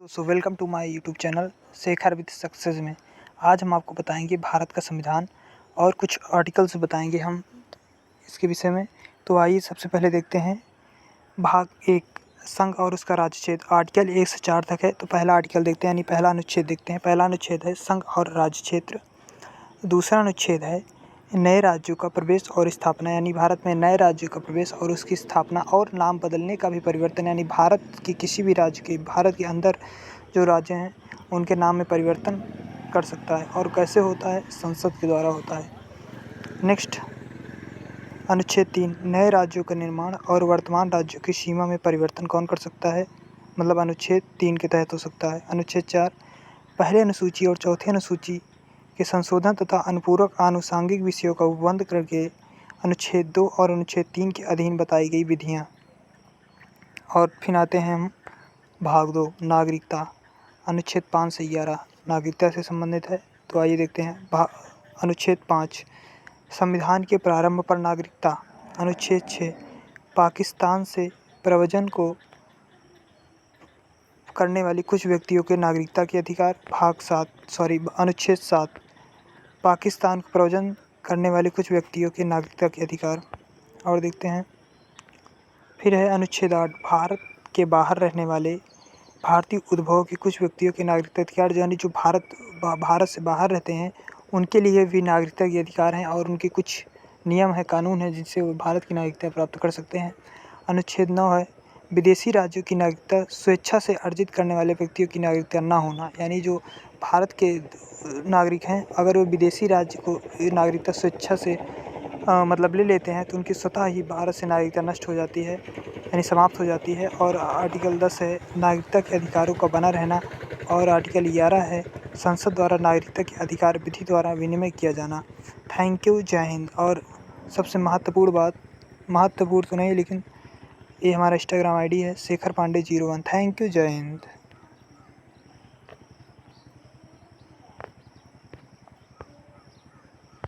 दोस्तों welcome to my YouTube channel Shekhar with success में। आज हम आपको बताएंगे भारत का संविधान और कुछ आर्टिकल्स बताएंगे हम इसके विषय में। तो आइए सबसे पहले देखते हैं भाग 1 संघ और उसका राज्य आर्टिकल 1 से 4 तक है। तो पहला आर्टिकल देखते हैं, यानी पहला अनुच्छेद देखते हैं। पहला अनुच्छेद है संघ और राज्य क्षेत्र। दूसरा अनुच्छेद है नए राज्यों का प्रवेश और स्थापना, यानी भारत में नए राज्यों का प्रवेश और उसकी स्थापना और नाम बदलने का भी परिवर्तन, यानी भारत के किसी भी राज्य के, भारत के अंदर जो राज्य हैं उनके नाम में परिवर्तन कर सकता है। और कैसे होता है? संसद के द्वारा होता है। नेक्स्ट अनुच्छेद 3 नए राज्यों का निर्माण और वर्तमान राज्यों की सीमा में परिवर्तन कौन कर सकता है? मतलब अनुच्छेद 3 के तहत हो सकता है। अनुच्छेद 4 पहले अनुसूची और चौथी अनुसूची के संशोधन तथा अनुपूरक आनुषंगिक विषयों का उपबंध करके अनुच्छेद 2 और अनुच्छेद 3 के अधीन बताई गई विधियाँ। और फिर आते हैं हम भाग 2 नागरिकता। अनुच्छेद 5 से 11 नागरिकता से संबंधित है। तो आइए देखते हैं अनुच्छेद 5 संविधान के प्रारंभ पर नागरिकता। अनुच्छेद 6 पाकिस्तान से प्रव्रजन को करने वाली कुछ व्यक्तियों के नागरिकता के अधिकार। अनुच्छेद 7 पाकिस्तान को प्रव्रजन करने वाले कुछ व्यक्तियों के नागरिकता के अधिकार। और देखते हैं फिर है अनुच्छेद 8 भारत के बाहर रहने वाले भारतीय उद्भव के कुछ व्यक्तियों के नागरिकता अधिकार, यानी जो भारत से बाहर रहते हैं उनके लिए भी नागरिकता के अधिकार हैं और उनके कुछ नियम है, कानून है, जिनसे वो भारत की नागरिकता प्राप्त कर सकते हैं। अनुच्छेद 9 है विदेशी राज्यों की नागरिकता स्वेच्छा से अर्जित करने वाले व्यक्तियों की नागरिकता न होना, यानी जो भारत के नागरिक हैं अगर वो विदेशी राज्य को नागरिकता स्वेच्छा से ले लेते हैं तो उनकी स्वतः ही भारत से नागरिकता नष्ट हो जाती है, यानी समाप्त हो जाती है। और आर्टिकल 10 है नागरिकता के अधिकारों का बना रहना। और आर्टिकल 11 है संसद द्वारा नागरिकता के अधिकार विधि द्वारा विनिमय किया जाना। थैंक यू, जय हिंद। और सबसे महत्वपूर्ण तो नहीं, लेकिन ये हमारा इंस्टाग्राम आईडी है शेखर पांडे 01। थैंक यू, जय हिंद।